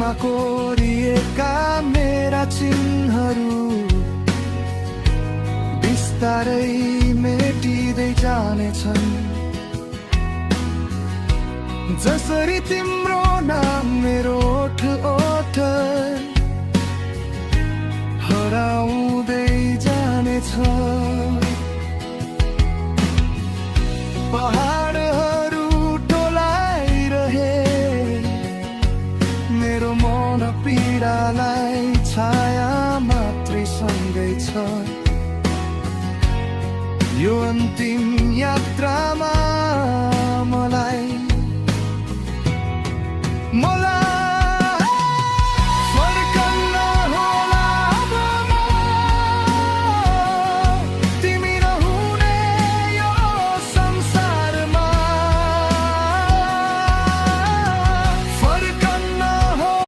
छातीमा कोरिएका मेरा चिन्हहरू बिस्तारै मेटिँदै जानेछन्। जसरी तिम्रो नाम मेरो ओठ ओठ हराउँदै जानेछ। पहाडहरू टोलाइरहे मेरो मन पीडालाई छाया मात्रै सँगै छ। यो अन्तिम यात्रामा